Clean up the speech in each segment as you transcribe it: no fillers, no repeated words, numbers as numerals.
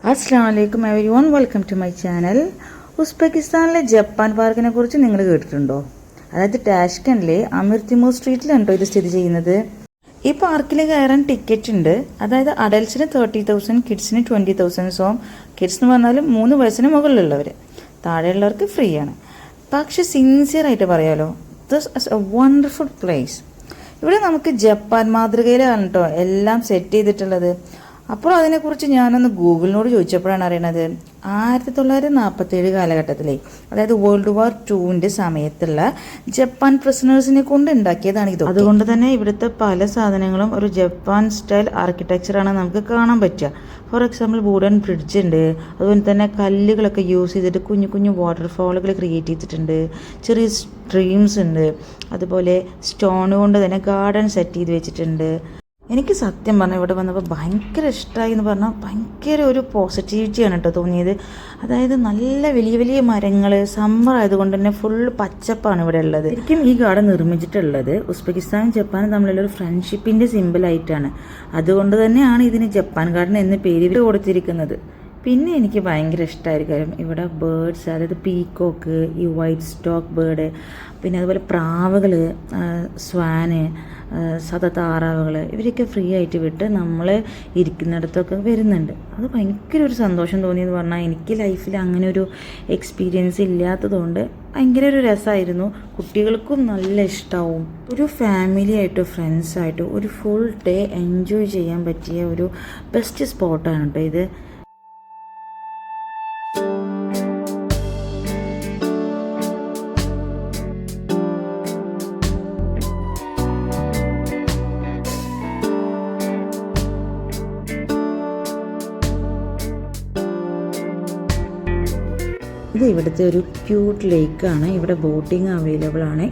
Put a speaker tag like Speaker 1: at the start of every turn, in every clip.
Speaker 1: അസ്സലാമലൈക്കും everyone, welcome to my channel. ഉസ്ബെക്കിസ്ഥാനിലെ Japan പാർക്കിനെ കുറിച്ച് നിങ്ങൾ കേട്ടിട്ടുണ്ടോ? അതായത് ടാഷ്കൻഡിലെ അമീർ തിമൂർ സ്ട്രീറ്റിലാണ് ഇത് സ്ഥിതി ചെയ്യുന്നത്. ഈ പാർക്കിൽ കയറാൻ ടിക്കറ്റ് ഉണ്ട്. അതായത് അഡൽട്സിന് 30,000, കിഡ്സിന് 20,000. സോ കിഡ്സ് എന്ന് പറഞ്ഞാലും 3 വയസ്സിന് മുകളിലുള്ളവർ, താഴെയുള്ളവർക്ക് ഫ്രീ ആണ്. പക്ഷെ സിൻസിയറായിട്ട് പറയാലോ, this is A wonderful place. ഇവിടെ നമുക്ക് ജപ്പാൻ മാതൃകയിലാണ് കേട്ടോ എല്ലാം സെറ്റ് ചെയ്തിട്ടുള്ളത്. അപ്പോൾ അതിനെക്കുറിച്ച് ഞാനൊന്ന് ഗൂഗിളിനോട് ചോദിച്ചപ്പോഴാണ് അറിയണത് 1947 കാലഘട്ടത്തിലെ, അതായത് വേൾഡ് വാർ 2 സമയത്തുള്ള ജപ്പാൻ പ്രിസണേഴ്സിനെ കൊണ്ട് ഉണ്ടാക്കിയതാണ് ഇത്. അതുകൊണ്ട് തന്നെ ഇവിടുത്തെ പല സാധനങ്ങളും ഒരു ജപ്പാൻ സ്റ്റൈൽ ആർക്കിടെക്ചറാണ് നമുക്ക് കാണാൻ പറ്റുക. ഫോർ എക്സാമ്പിൾ വുഡൻ ബ്രിഡ്ജ് ഉണ്ട്, അതുപോലെ തന്നെ കല്ലുകളൊക്കെ യൂസ് ചെയ്തിട്ട് കുഞ്ഞു കുഞ്ഞു വാട്ടർഫാളുകൾ ക്രിയേറ്റ് ചെയ്തിട്ടുണ്ട്, ചെറിയ സ്ട്രീംസ് ഉണ്ട്, അതുപോലെ സ്റ്റോൺ കൊണ്ട് തന്നെ ഗാർഡൻ സെറ്റ് ചെയ്ത് വെച്ചിട്ടുണ്ട്. എനിക്ക് സത്യം പറഞ്ഞാൽ ഇവിടെ വന്നപ്പോൾ ഭയങ്കര ഇഷ്ടമായി എന്ന് പറഞ്ഞാൽ ഭയങ്കര ഒരു പോസിറ്റിവിറ്റിയാണ് കേട്ടോ തോന്നിയത്. അതായത് നല്ല വലിയ വലിയ മരങ്ങൾ, സമ്മർ ആയതുകൊണ്ട് തന്നെ ഫുൾ പച്ചപ്പാണ് ഇവിടെ ഉള്ളത്. ശരിക്കും ഈ ഗാർഡൻ നിർമ്മിച്ചിട്ടുള്ളത് ഉസ്ബെക്കിസ്ഥാനും ജപ്പാനും തമ്മിലുള്ള ഒരു ഫ്രണ്ട്ഷിപ്പിൻ്റെ സിമ്പിളായിട്ടാണ്. അതുകൊണ്ട് തന്നെയാണ് ഇതിന് ജപ്പാൻ ഗാർഡൻ എന്ന പേര് കൊടുത്തിരിക്കുന്നത്. പിന്നെ എനിക്ക് ഭയങ്കര ഇഷ്ടമായിരിക്കും ഇവിടെ ബേർഡ്സ്, അതായത് പീക്കോക്ക്, ഈ വൈറ്റ് സ്റ്റോക്ക് ബേർഡ്, പിന്നെ അതുപോലെ പ്രാവുകൾ, സ്വാന്, താറാവുകൾ, ഇവരൊക്കെ ഫ്രീ ആയിട്ട് വിട്ട് നമ്മൾ ഇരിക്കുന്നിടത്തൊക്കെ വരുന്നുണ്ട്. അത് ഭയങ്കര ഒരു സന്തോഷം തോന്നിയെന്ന് പറഞ്ഞാൽ എനിക്ക് ലൈഫിൽ അങ്ങനെ ഒരു എക്സ്പീരിയൻസ് ഇല്ലാത്തതുകൊണ്ട് ഭയങ്കര ഒരു രസമായിരുന്നു. കുട്ടികൾക്കും നല്ല ഇഷ്ടമാവും. ഒരു ഫാമിലി ആയിട്ടോ ഫ്രണ്ട്സായിട്ടോ ഒരു ഫുൾ ഡേ എൻജോയ് ചെയ്യാൻ പറ്റിയ ഒരു ബെസ്റ്റ് സ്പോട്ടാണ് കേട്ടോ ഇത്. ഇത് ഇവിടുത്തെ ഒരു ക്യൂട്ട് ലേക്കാണ്. ഇവിടെ ബോട്ടിങ് അവൈലബിൾ ആണ്.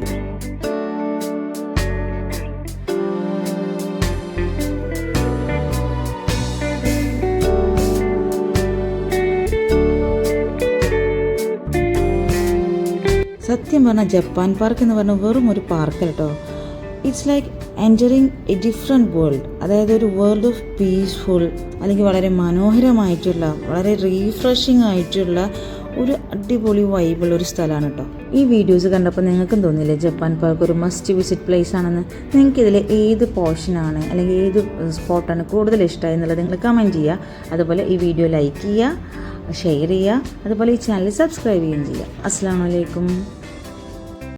Speaker 1: സത്യം പറഞ്ഞാൽ ജപ്പാൻ പാർക്ക് എന്ന് പറഞ്ഞാൽ വെറും ഒരു പാർക്ക് കേട്ടോ. It's like entering A different world. അതായത് ഒരു വേൾഡ് ഓഫ് പീസ്ഫുൾ, അല്ലെങ്കിൽ വളരെ മനോഹരമായിട്ടുള്ള, വളരെ റീഫ്രഷിങ് ആയിട്ടുള്ള ഒരു അടിപൊളി വൈബുള്ള ഒരു സ്ഥലമാണ് കേട്ടോ. ഈ വീഡിയോസ് കണ്ടപ്പോൾ നിങ്ങൾക്കും തോന്നിയില്ലേ ജപ്പാൻ പാർക്ക് ഒരു മസ്റ്റ് വിസിറ്റ് പ്ലേസ് ആണെന്ന്? നിങ്ങൾക്ക് ഇതിൽ ഏത് പോർഷനാണ് അല്ലെങ്കിൽ ഏത് സ്പോട്ടാണ് കൂടുതൽ ഇഷ്ടമായി എന്നുള്ളത് നിങ്ങൾ കമൻറ്റ് ചെയ്യുക. അതുപോലെ ഈ വീഡിയോ ലൈക്ക് ചെയ്യുക, ഷെയർ ചെയ്യുക, അതുപോലെ ഈ ചാനൽ സബ്സ്ക്രൈബ് ചെയ്യുകയും ചെയ്യുക. അസ്സലാമു അലൈക്കും.